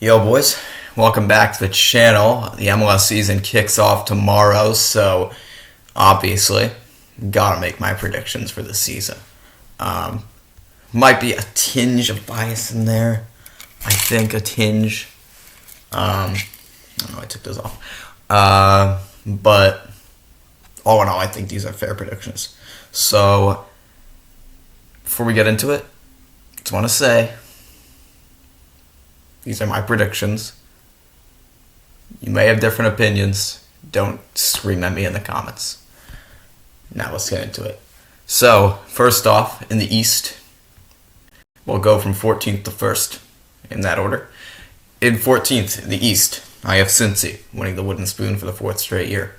Yo, boys, welcome back to the channel. The MLS season kicks off tomorrow, so obviously, gotta make my predictions for the season. Might be a tinge of bias in there. I think a tinge. I don't know, I took those off. But all in all, I think these are fair predictions. So, before we get into it, just want to say, these are my predictions. You may have different opinions. Don't scream at me in the comments. Now let's get into it. So, first off, in the East, we'll go from 14th to 1st, in that order. In 14th, in the East, I have Cincy winning the Wooden Spoon for the 4th straight year.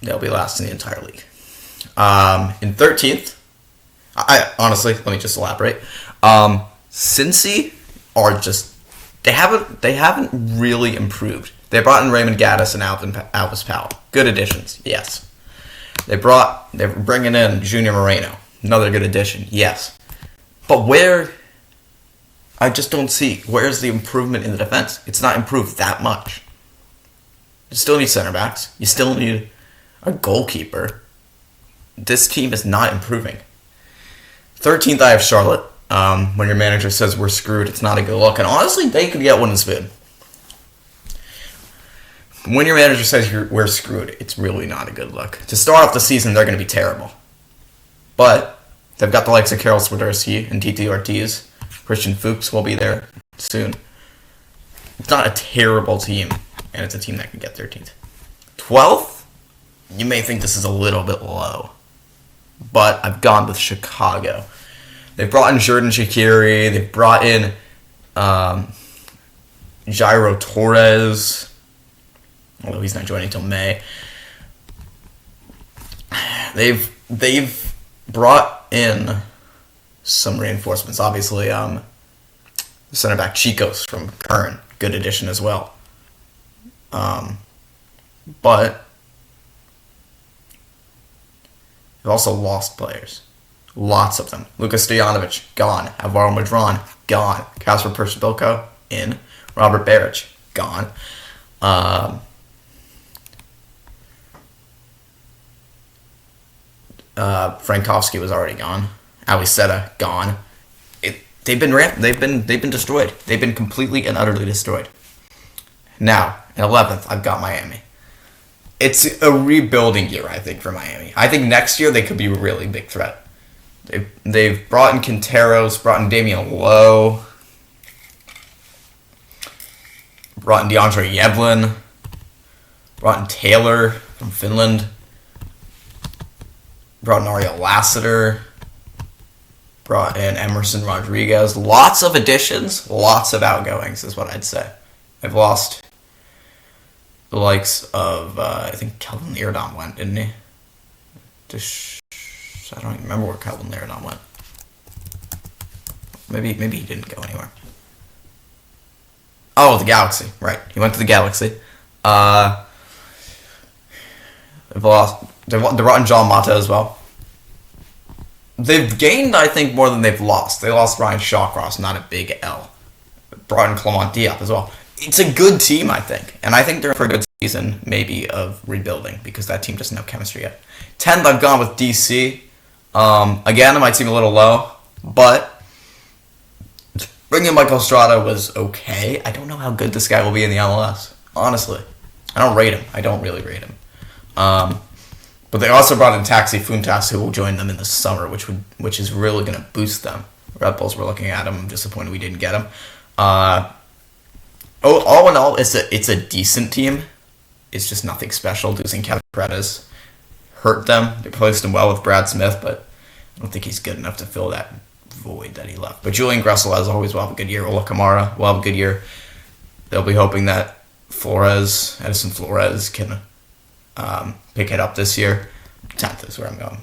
They'll be last in the entire league. In 13th, honestly, let me just elaborate. Cincy are just they haven't really improved. They brought in Raymond Gaddis and Alvis Powell. Good additions, yes. They're bringing in Junior Moreno, another good addition, yes. But I just don't see where's the improvement in the defense. It's not improved that much. You still need center backs. You still need a goalkeeper. This team is not improving. 13th, I have Charlotte. When your manager says we're screwed, it's not a good look. And honestly, they could get Wooden Spoon. When your manager says we're screwed, it's really not a good look. To start off the season, they're going to be terrible. But they've got the likes of Karol Swiderski and Titi Ortiz. Christian Fuchs will be there soon. It's not a terrible team, and it's a team that can get 13th. 12th, you may think this is a little bit low, but I've gone with Chicago. They've brought in Xherdan Shaqiri. They've brought in Jairo Torres, although he's not joining until May. They've brought in some reinforcements. Obviously, center back Chicos from Kern, good addition as well. But they've also lost players. Lots of them. Lukas Stojanovic, gone. Alvaro Madron, gone. Kasper Pershbilko, in. Robert Beric, gone. Frankowski was already gone. Aliseta, gone. They've been destroyed. They've been completely and utterly destroyed. Now, in 11th, I've got Miami. It's a rebuilding year, I think, for Miami. I think next year they could be a really big threat. They've brought in Quinteros, brought in Damian Lowe, brought in DeAndre Yevlin, brought in Taylor from Finland, brought in Ariel Lassiter, brought in Emerson Rodriguez. Lots of additions, lots of outgoings is what I'd say. They've lost the likes of, I think Kelvin Leerdam went, didn't he? I don't even remember where Kelvin Leerdam went. Maybe he didn't go anywhere. Oh, the Galaxy. Right. He went to the Galaxy. They've brought in John Mata as well. They've gained, I think, more than they've lost. They lost Ryan Shawcross, not a big L. Brought in Clement Diop as well. It's a good team, I think. And I think they're in for a good season, maybe, of rebuilding, because that team doesn't have chemistry yet. 10th, I've gone with DC. Again, it might seem a little low, but bringing in Michael Estrada was okay. I don't know how good this guy will be in the MLS, honestly. I don't rate him. I don't really rate him. But they also brought in Taxi Funtas, who will join them in the summer, which is really going to boost them. Red Bulls were looking at him. I'm disappointed we didn't get him. All in all, it's a decent team. It's just nothing special. Losing Kevin Paredes hurt them. They replaced him well with Brad Smith, but I don't think he's good enough to fill that void that he left. But Julian Gressel, as always, will have a good year. Ola Kamara will have a good year. They'll be hoping that Edison Flores, can pick it up this year. 10th is where I'm going.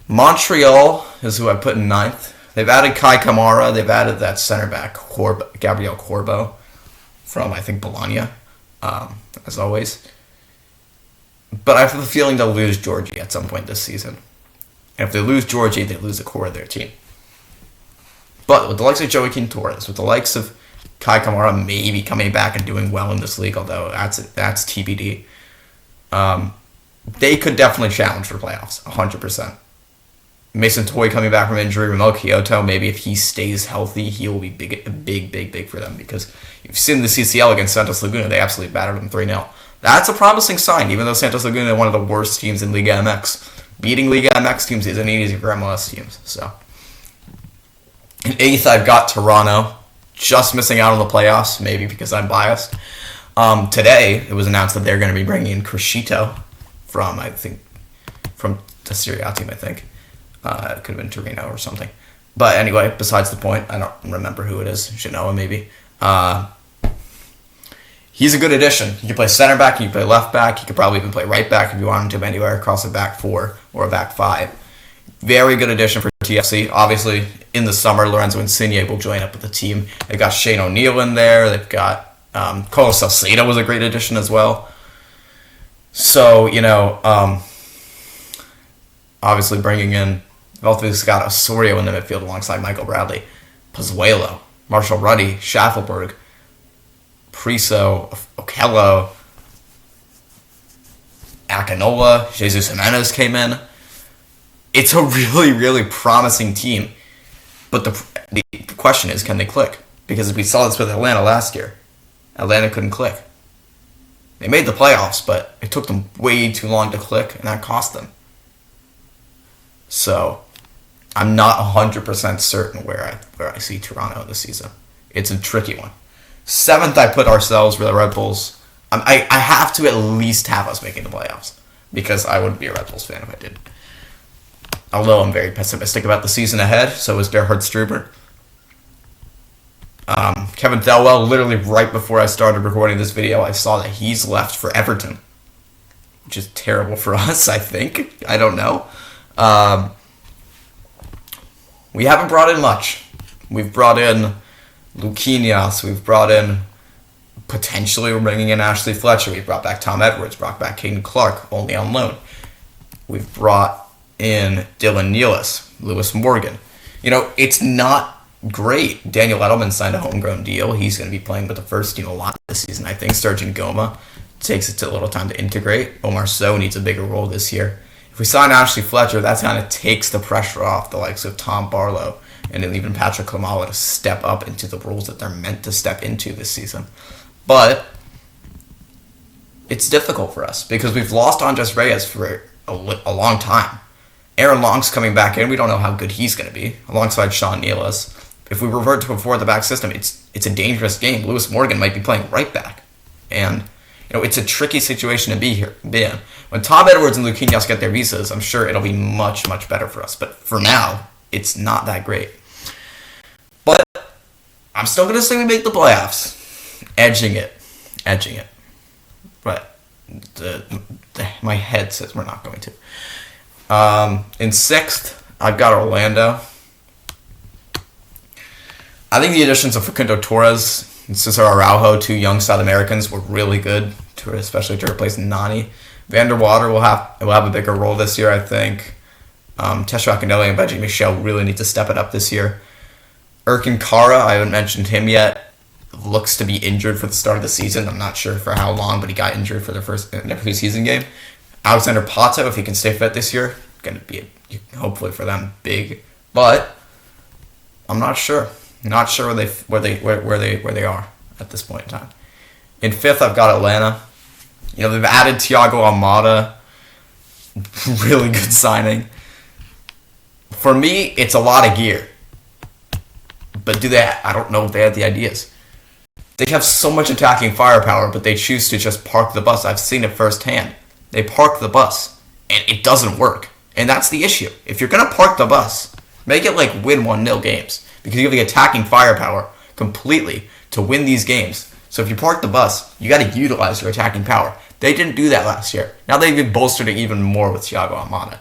Montreal is who I put in 9th. They've added Kai Kamara. They've added that center back, Gabriel Corbo, from, I think, Bologna, as always. But I have a feeling they'll lose Georgie at some point this season. And if they lose Georgie, they lose the core of their team. But with the likes of Joaquin Torres, with the likes of Kai Kamara maybe coming back and doing well in this league, although that's TBD, they could definitely challenge for playoffs, 100%. Mason Toy coming back from injury, Ramon Kyoto, maybe if he stays healthy, he will be big for them, because you've seen the CCL against Santos Laguna, they absolutely battered them 3-0. That's a promising sign, even though Santos Laguna is one of the worst teams in Liga MX. Beating Liga MX teams isn't easy for MLS teams, so. In 8th, I've got Toronto, just missing out on the playoffs, maybe because I'm biased. Today, it was announced that they're going to be bringing in Crescito from the Serie A team, I think. It could have been Torino or something. But anyway, besides the point, I don't remember who it is. Genoa, maybe. He's a good addition. He can play center back, he can play left back, he could probably even play right back if you want him to anywhere across a back four or a back five. Very good addition for TFC. Obviously, in the summer, Lorenzo Insigne will join up with the team. They've got Shane O'Neill in there. They've got Carlos Salcedo was a great addition as well. So, obviously bringing in Valtteri Scott Osorio in the midfield alongside Michael Bradley, Pozuelo, Marshall Ruddy, Schaffelberg, Priso, Okello, Akinola, Jesus Jimenez came in. It's a really, really promising team. But the question is, can they click? Because we saw this with Atlanta last year. Atlanta couldn't click. They made the playoffs, but it took them way too long to click, and that cost them. So, I'm not 100% certain where I see Toronto this season. It's a tricky one. 7th, I put ourselves for the Red Bulls. I have to at least have us making the playoffs, because I wouldn't be a Red Bulls fan if I didn't. Although I'm very pessimistic about the season ahead, so is Gerhard Struber. Kevin Thelwell, literally right before I started recording this video, I saw that he's left for Everton, which is terrible for us, I think. I don't know. We haven't brought in much. We've brought in Luquinhas. We've brought in, potentially we're bringing in Ashley Fletcher. We've brought back Tom Edwards, brought back Caden Clark, only on loan. We've brought in Dylan Nealis, Lewis Morgan. It's not great. Daniel Edelman signed a homegrown deal. He's going to be playing with the first team a lot this season, I think. Sturgeon Goma takes it a little time to integrate. Omar Sow needs a bigger role this year. If we sign Ashley Fletcher, that kind of takes the pressure off the likes of Tom Barlow and then even Patrick Klimala to step up into the roles that they're meant to step into this season. But it's difficult for us because we've lost Andres Reyes for a long time. Aaron Long's coming back in. We don't know how good he's going to be, alongside Sean Nealis. If we revert to a four-at-the-back system, it's a dangerous game. Lewis Morgan might be playing right back. And, it's a tricky situation to be in. When Tom Edwards and Luquinhas get their visas, I'm sure it'll be much, much better for us. But for now, it's not that great. But I'm still going to say we make the playoffs. Edging it. But my head says we're not going to. In 6th, I've got Orlando. I think the additions of Facundo Torres and Cesar Araujo, two young South Americans, were really good, especially to replace Nani. Vander Water will have a bigger role this year, I think. Tesho Akinele and Benji Michel really need to step it up this year. Erkin Kara, I haven't mentioned him yet, looks to be injured for the start of the season. I'm not sure for how long, but he got injured for the preseason game. Alexander Pato, if he can stay fit this year, going to be hopefully for them big, but I'm not sure. Not sure where they are at this point in time. In 5th, I've got Atlanta. They've added Thiago Almada, really good signing. For me, it's a lot of gear, but I don't know if they have the ideas. They have so much attacking firepower, but they choose to just park the bus. I've seen it firsthand. They park the bus, and it doesn't work. And that's the issue. If you're going to park the bus, make it like win 1-0 games. Because you have the attacking firepower completely to win these games. So if you park the bus, you got to utilize your attacking power. They didn't do that last year. Now they've bolstered it even more with Thiago Almada.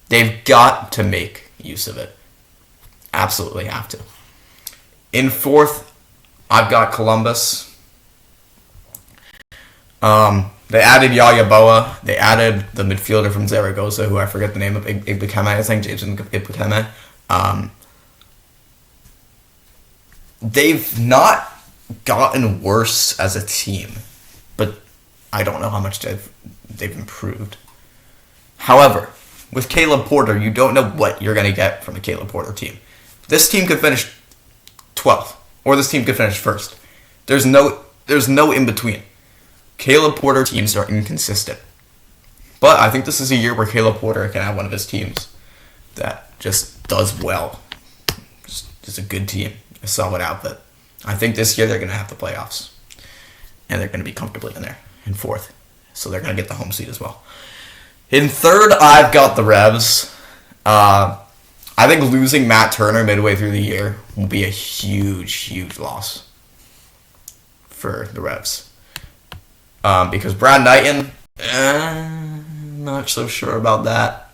They've got to make use of it. Absolutely have to. In 4th, I've got Columbus. They added Yaya Boa. They added the midfielder from Zaragoza, who I forget the name of, Igbekeme, I think, James Igbekeme. they've not gotten worse as a team, but I don't know how much they've improved. However, with Caleb Porter, you don't know what you're going to get from a Caleb Porter team. This team could finish 12th, or this team could finish first. There's no in between. Caleb Porter teams are inconsistent. But I think this is a year where Caleb Porter can have one of his teams that just does well. Just a good team, a solid outfit. I think this year they're going to have the playoffs. And they're going to be comfortably in there, in fourth. So they're going to get the home seat as well. In third, I've got the Revs. I think losing Matt Turner midway through the year will be a huge, huge loss for the Revs. Because Brad Knighton, not so sure about that.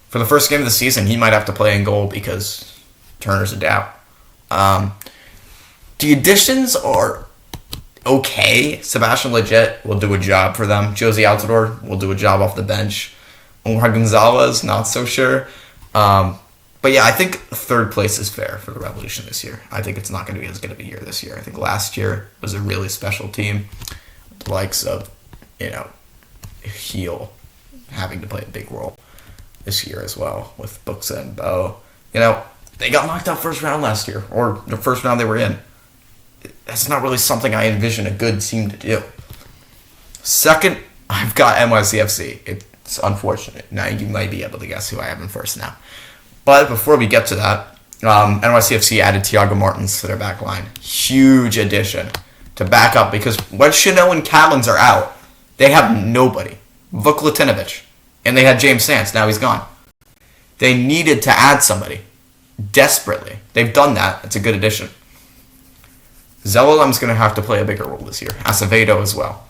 For the first game of the season, he might have to play in goal because Turner's a doubt. The additions are okay. Sebastian Lletget will do a job for them. Josie Altidore will do a job off the bench. Omar Gonzalez, not so sure. But yeah, I think third place is fair for the Revolution this year. I think it's not going to be as good of a year this year. I think last year was a really special team. The likes of, Heel having to play a big role this year as well with Buxa and Bo. They got knocked out first round last year, or the first round they were in. That's not really something I envision a good team to do. Second, I've got NYCFC. It's unfortunate. Now you might be able to guess who I have in first now. But before we get to that, NYCFC added Thiago Martins to their back line. Huge addition to back up, because when Chanel and Callens are out, they have nobody. Vuk Latinovic. And they had James Sands. Now he's gone. They needed to add somebody. Desperately. They've done that. It's a good addition. Zelalem's going to have to play a bigger role this year. Acevedo as well.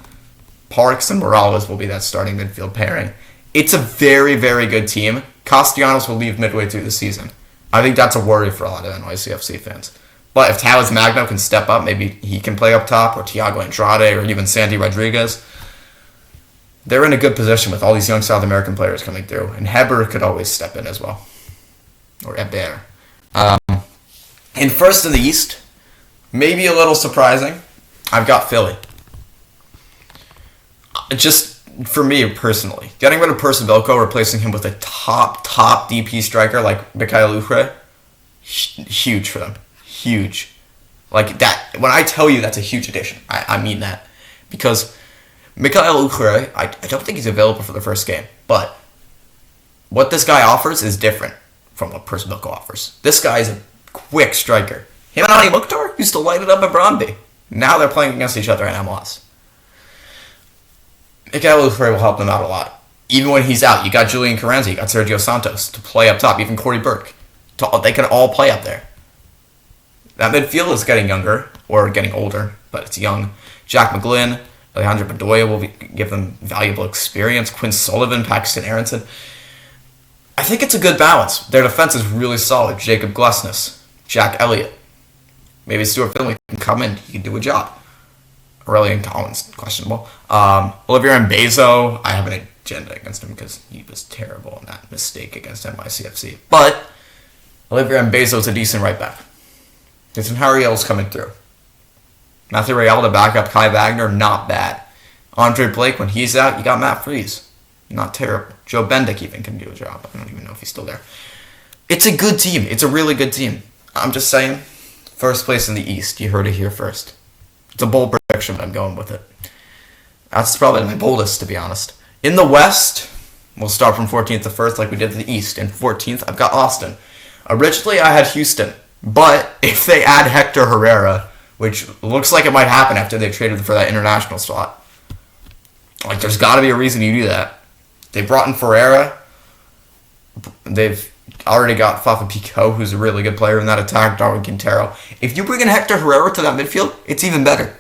Parks and Morales will be that starting midfield pairing. It's a very, very good team. Castellanos will leave midway through the season. I think that's a worry for a lot of NYCFC fans. But if Talis Magno can step up, maybe he can play up top, or Thiago Andrade, or even Sandy Rodriguez. They're in a good position with all these young South American players coming through. And Heber could always step in as well. Or Heber. In first in the East, maybe a little surprising, I've got Philly. Just for me personally, getting rid of Percivalco, replacing him with a top DP striker like Mikhail Uhre, huge for them. Huge. Like that, when I tell you that's a huge addition, I mean that. Because Mikhail Uhre, I don't think he's available for the first game, but what this guy offers is different from what Percivalco offers. This guy is a quick striker. Him and Ani Mukhtar used to light it up at Brøndby. Now they're playing against each other in MLS. Mikhail Uhre will help them out a lot. Even when he's out, you got Julian Carranza, you got Sergio Santos to play up top, even Corey Burke. They can all play up there. That midfield is getting younger, or getting older, but it's young. Jack McGlynn, Alejandro Bedoya will give them valuable experience. Quinn Sullivan, Paxton Aronson. I think it's a good balance. Their defense is really solid. Jacob Glesnes, Jack Elliott. Maybe Stuart Finley can come in. He can do a job. Aurelian Collins, questionable. Olivier Mbezo, I have an agenda against him because he was terrible in that mistake against NYCFC. But Olivier Mbezo is a decent right back. Jason Harriel's coming through. Matthew Real to back up Kai Wagner, not bad. Andre Blake, when he's out, you got Matt Freese. Not terrible. Joe Bendick even can do a job. I don't even know if he's still there. It's a good team. It's a really good team. I'm just saying, first place in the East. You heard it here first. It's a bold prediction, but I'm going with it. That's probably my boldest, to be honest. In the West, we'll start from 14th to 1st like we did to the East. In 14th, I've got Austin. Originally, I had Houston. But if they add Hector Herrera, which looks like it might happen after they traded for that international spot, like there's got to be a reason you do that. They brought in Ferreira. They've already got Fafa Picault, who's a really good player in that attack, Darwin Quintero. If you bring in Hector Herrera to that midfield, it's even better.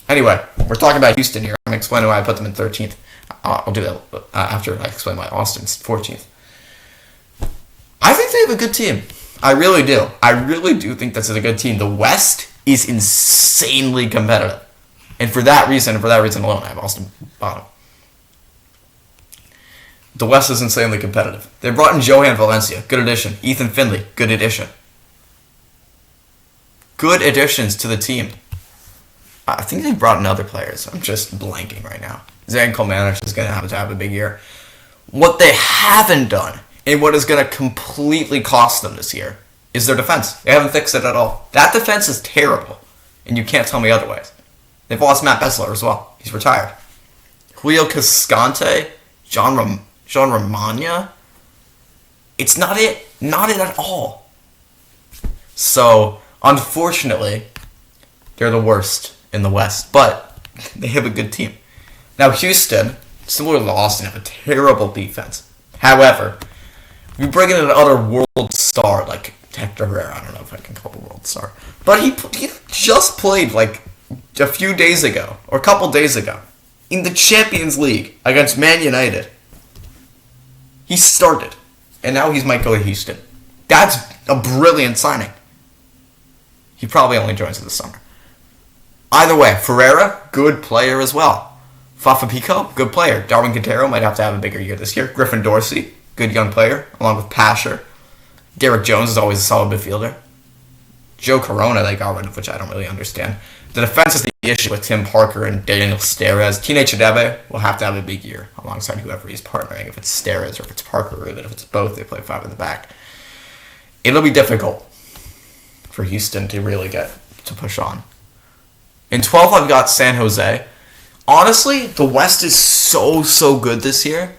Anyway, we're talking about Houston here. I'm explaining why I put them in 13th. I'll do that after I explain why Austin's 14th. I think they have a good team. I really do. I really do think this is a good team. The West is insanely competitive. And for that reason alone, I have Austin bottom. The West is insanely competitive. They brought in Johan Valencia, good addition. Ethan Finley, good addition. good additions to the team. I think they brought in other players. I'm just blanking right now. Zan Kolmanich is going to have a big year. What they haven't done, and what is going to completely cost them this year, is their defense. They haven't fixed it at all. That defense is terrible, and you can't tell me otherwise. They've lost Matt Bessler as well. He's retired. Julio Cascante, John Romagna. It's not it. Not it at all. So, unfortunately, they're the worst in the West, but they have a good team. Now, Houston, similar to Austin, have a terrible defense. However, if you bring in another world star like Hector Herrera, I don't know if I can call him a world star, but he just played like a few days ago, or a couple days ago, in the Champions League against Man United. He started, and now he might go to Houston. That's a brilliant signing. He probably only joins in the summer. Either way, Ferreira, good player as well. Fafa Pico, good player. Darwin Quintero might have to have a bigger year this year. Griffin Dorsey, good young player, along with Pasher. Derek Jones is always a solid midfielder. Joe Corona they got rid of, which I don't really understand. The defense is the issue with Tim Parker and Daniel Steres. Tine Chidebe will have to have a big year alongside whoever he's partnering. If it's Steres or if it's Parker, or even if it's both, they play five in the back. It'll be difficult for Houston to really get to push on. In 12th, I've got San Jose. Honestly, the West is so good this year.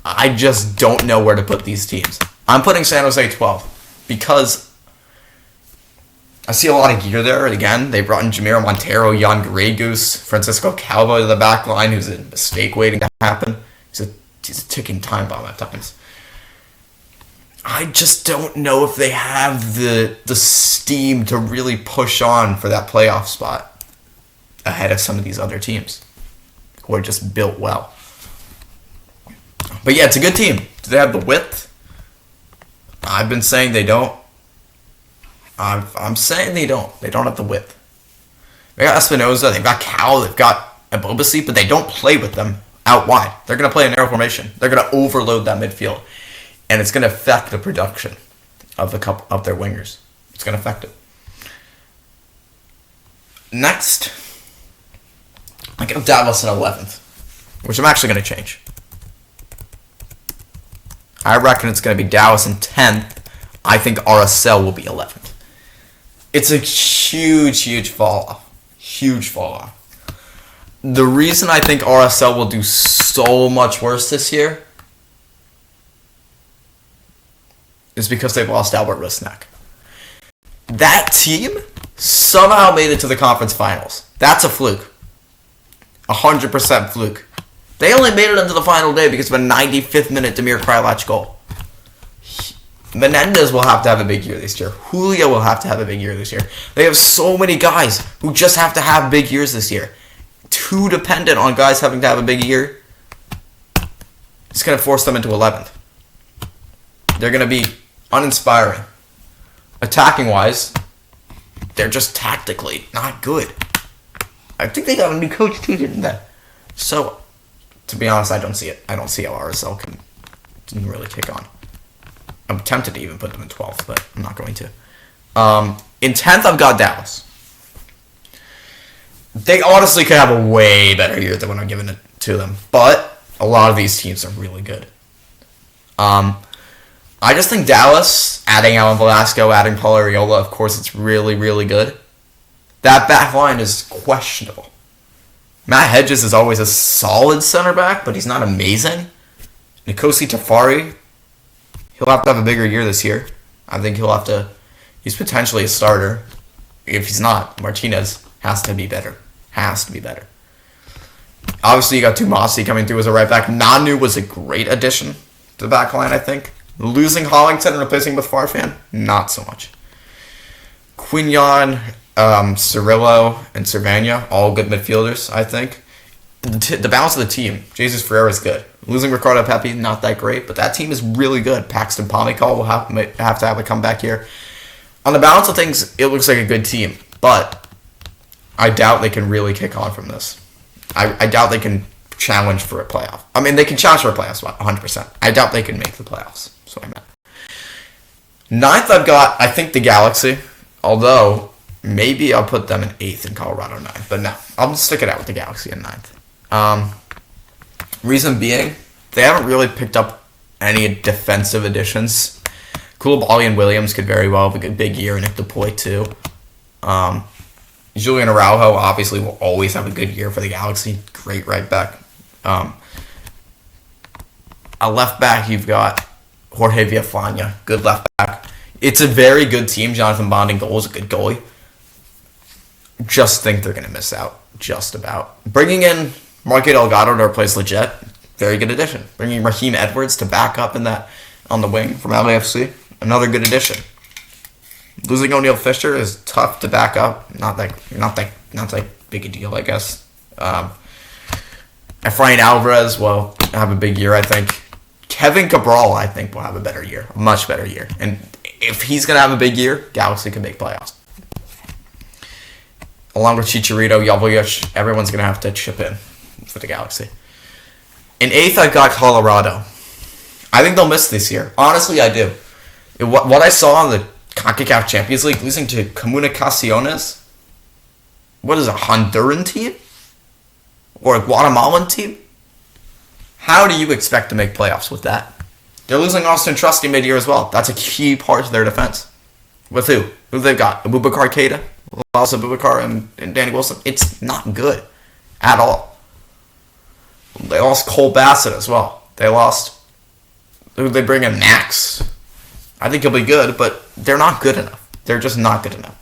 I just don't know where to put these teams. I'm putting San Jose 12 because I see a lot of gear there. Again, they brought in Jamiro Montero, Jan Gregus, Francisco Calvo to the back line, who's a mistake waiting to happen. He's a ticking time bomb at times. I just don't know if they have the steam to really push on for that playoff spot ahead of some of these other teams who are just built well. But yeah, it's a good team. Do they have the width? I've been saying they don't. I'm saying they don't. They don't have the width. They got Espinoza, they've got Cal, they've got Abobasi, but they don't play with them out wide. They're going to play a narrow formation. They're going to overload that midfield. And it's going to affect the production of their wingers. It's going to affect it. Next, I got Dallas in 11th, which I'm actually going to change. I reckon it's going to be Dallas in 10th. I think RSL will be 11th. It's a huge fall off. Huge fall off. The reason I think RSL will do so much worse this year is because they've lost Albert Rusnak. That team somehow made it to the conference finals. That's a fluke. 100% fluke. They only made it into the final day because of a 95th minute Damir Krajlac goal. Menendez will have to have a big year this year. Julio will have to have a big year this year. They have so many guys who just have to have big years this year. Too dependent on guys having to have a big year. It's going to force them into 11th. They're going to be uninspiring. Attacking-wise, they're just tactically not good. I think they got a new coach too, didn't they? So, to be honest, I don't see it. I don't see how RSL can really kick on. I'm tempted to even put them in 12th, but I'm not going to. In 10th, I've got Dallas. They honestly could have a way better year than when I'm giving it to them, but a lot of these teams are really good. I just think Dallas, adding Alan Velasco, adding Paul Arriola, of course, it's really good. That back line is questionable. Matt Hedges is always a solid center back, but he's not amazing. Nkosi Tafari, he'll have to have a bigger year this year. I think he's potentially a starter. If he's not, Martinez has to be better. Obviously, you got Tumasi coming through as a right back. Nanu was a great addition to the back line, I think. Losing Hollington and replacing with Farfan, not so much. Quignon, Cirillo, and Cervania, all good midfielders, I think. The balance of the team, Jesus Ferreira is good. Losing Ricardo Pepi, not that great, but that team is really good. Paxton Pomykal will have to have a comeback here. On the balance of things, it looks like a good team, but I doubt they can really kick on from this. I doubt they can challenge for a playoff. I mean, they can challenge for a playoff spot, 100%. I doubt they can make the playoffs. That's what I meant. 9th, I've got, I think, the Galaxy. Although, maybe I'll put them in 8th and Colorado 9th. But no, I'll stick it out with the Galaxy in 9th. Reason being, they haven't really picked up any defensive additions. Koulibaly and Williams could very well have a good big year, and Nick DePoy too. Julian Araujo obviously will always have a good year for the Galaxy. Great right back. A left back, you've got Jorge Villafana, good left back. It's a very good team. Jonathan Bond in goal is a good goalie. Just think they're going to miss out. Just about. Bringing in Marque Delgado to replace Leggett, very good addition. Bringing Raheem Edwards to back up in that on the wing from LAFC, another good addition. Losing O'Neal Fisher is tough to back up. Not that big a deal, I guess. Efrain Alvarez will have a big year, I think. Kevin Cabral, I think, will have a better year, a much better year. And if he's going to have a big year, Galaxy can make playoffs. Along with Chicharito, Jovic, everyone's going to have to chip in for the Galaxy. In 8th, I've got Colorado. I think they'll miss this year. Honestly, I do. What I saw in the CONCACAF Champions League, losing to Comunicaciones, what is a Honduran team? Or a Guatemalan team? How do you expect to make playoffs with that? They're losing Austin Trusty mid-year as well. That's a key part of their defense. With who? Who they've got? Abubakar Keita, Lals Abubakar, and Danny Wilson. It's not good at all. They lost Cole Bassett as well. They lost... Who did they bring in? Max. I think he'll be good, but they're not good enough. They're just not good enough.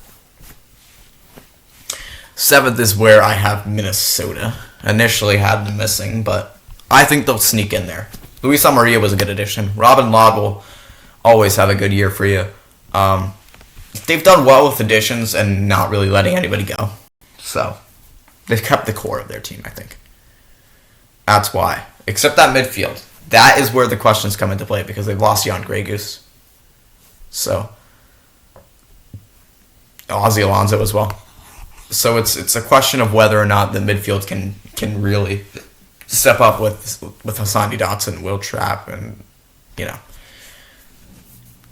7th is where I have Minnesota. Initially had them missing, but I think they'll sneak in there. Luis Amarilla was a good addition. Robin Lod will always have a good year for you. They've done well with additions and not really letting anybody go. So, they've kept the core of their team, I think. That's why. Except that midfield. That is where the questions come into play because they've lost Jan Grey Goose. So, Ozzy Alonso as well. So it's a question of whether or not the midfield can really step up with Hassani Dotson, Will Trapp, and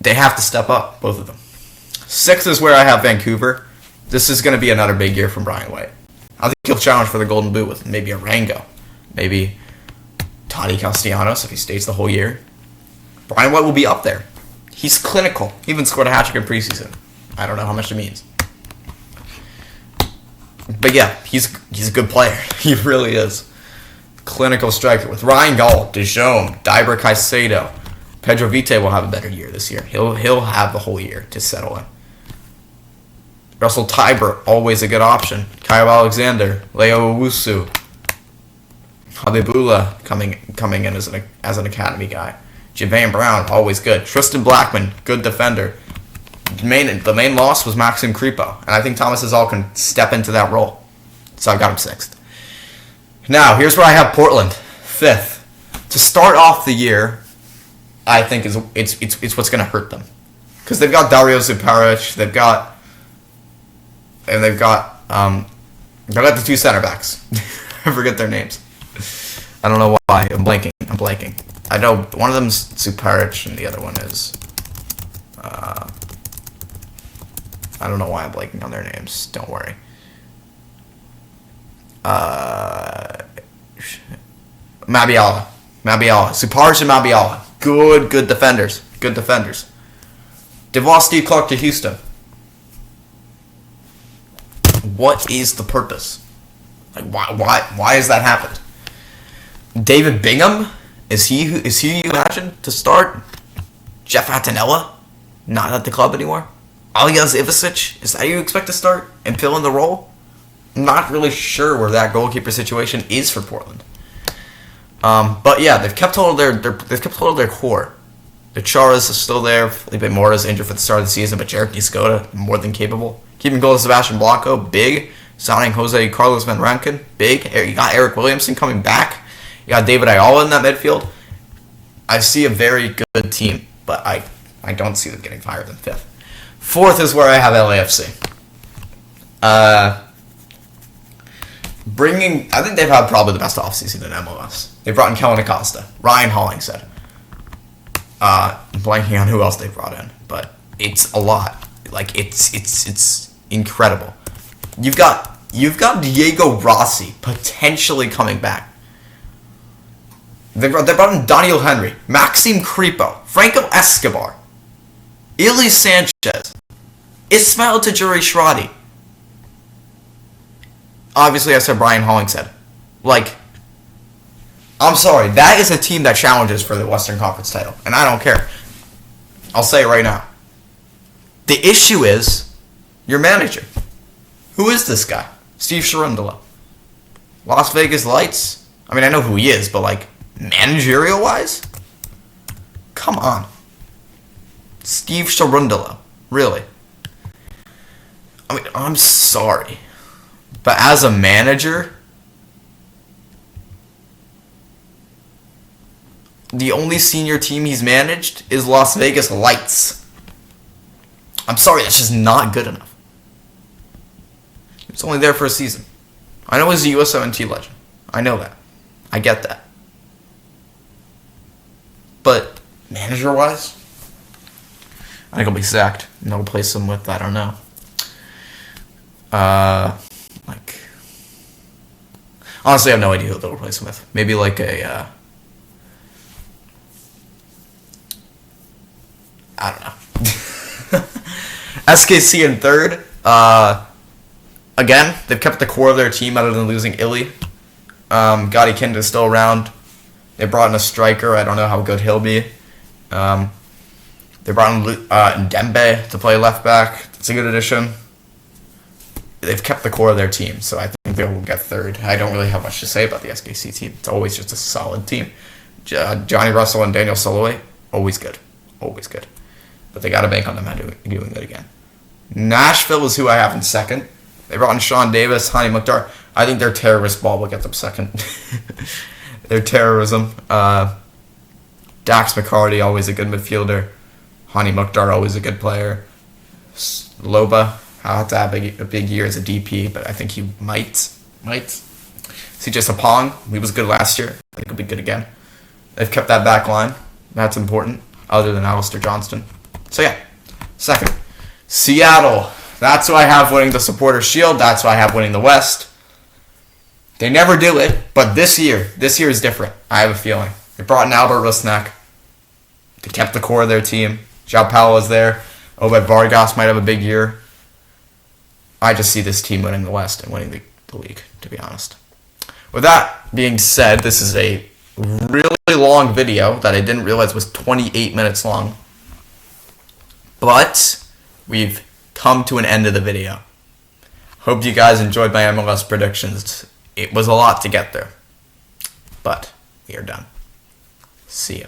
they have to step up, both of them. 6th is where I have Vancouver. This is going to be another big year from Brian White. I think he'll challenge for the Golden Boot with maybe a Rango, maybe Tony Castellanos if he stays the whole year. Brian White will be up there. He's clinical. He even scored a hat-trick in preseason. I don't know how much it means. But yeah, he's a good player. He really is. Clinical striker with Ryan Gaul, DeJong, Diber Caicedo. Pedro Vite will have a better year this year. He'll have the whole year to settle in. Russell Tiber, always a good option. Kyle Alexander, Leo Owusu. Habibullah coming in as an academy guy. Javane Brown, always good. Tristan Blackman, good defender. The main loss was Maxim Kripo, and I think Thomas Hazal can step into that role. So I've got him 6th. Now, here's where I have Portland, 5th. To start off the year, I think it's what's going to hurt them. Because they've got Dario Zuparic, they've got the 2 center backs. I forget their names. I don't know why. I'm blanking. I know one of them's Zuparic and the other one is... I don't know why I'm blanking on their names. Don't worry. Mabiala. Zuparic and Mabiala. Good defenders. They've lost Steve Clark to Houston. What is the purpose? Like why has that happened? David Bingham? Is he you imagine to start? Jeff Attinella? Not at the club anymore? Aljaž Ivicic? Is that who you expect to start and fill in the role? I'm not really sure where that goalkeeper situation is for Portland. But yeah, they've kept hold of their core. The Charas is still there. Felipe Mora's injured for the start of the season, but Jarek Niscoda, more than capable. Keeping goal to Sebastian Blanco, big. Signing Jose Carlos Van Rankin, big. You got Eric Williamson coming back. You got David Ayala in that midfield. I see a very good team, but I don't see them getting higher than 5th. 4th is where I have LAFC. I think they've had probably the best offseason in MLS. They brought in Kellen Acosta, Ryan Hollingshead. I'm blanking on who else they brought in, but it's a lot. Like it's incredible. You've got Diego Rossi potentially coming back. They brought in Daniel Henry, Maxime Crepeau, Franco Escobar, Ili Sanchez, Ismail Tajuri-Shradi. Obviously, I said Brian Hollingshead. Like, I'm sorry, that is a team that challenges for the Western Conference title, and I don't care. I'll say it right now. The issue is your manager. Who is this guy? Steve Cherundolo. Las Vegas Lights? I mean, I know who he is, but like, managerial-wise? Come on. Steve Cherundolo. Really. I mean, I'm sorry. But as a manager, the only senior team he's managed is Las Vegas Lights. I'm sorry, that's just not good enough. It's only there for a season. I know he's a USMNT legend. I know that. I get that. But manager-wise, I think he'll be sacked. And they'll replace him with, I don't know. Honestly, I have no idea who they'll replace him with. Maybe like a, I don't know. SKC in third. Again, they've kept the core of their team other than losing Illy. Gotti Kind is still around. They brought in a striker. I don't know how good he'll be. They brought in Ndembe to play left back. That's a good addition. They've kept the core of their team, so I think they will get third. I don't really have much to say about the SKC team. It's always just a solid team. Johnny Russell and Daniel Soloway, always good. Always good. But they got to bank on them doing it again. Nashville is who I have in second. They brought in Sean Davis, Hani Mukhtar. I think their terrorist ball will get them second. Their terrorism. Dax McCarty, always a good midfielder. Hani Mukhtar, always a good player. Loba, I'll have to have a big year as a DP, but I think he might. CJ Sapong, he was good last year. I think he'll be good again. They've kept that back line. That's important, other than Alistair Johnston. So yeah, second. Seattle. That's who I have winning the Supporters' Shield. That's who I have winning the West. They never do it, but this year is different. I have a feeling. They brought in Albert Rusnak. They kept the core of their team. João Paulo is there. Obed Vargas might have a big year. I just see this team winning the West and winning the league, to be honest. With that being said, this is a really long video that I didn't realize was 28 minutes long. But we've come to an end of the video. Hope you guys enjoyed my MLS predictions. It was a lot to get there. But we are done. See ya.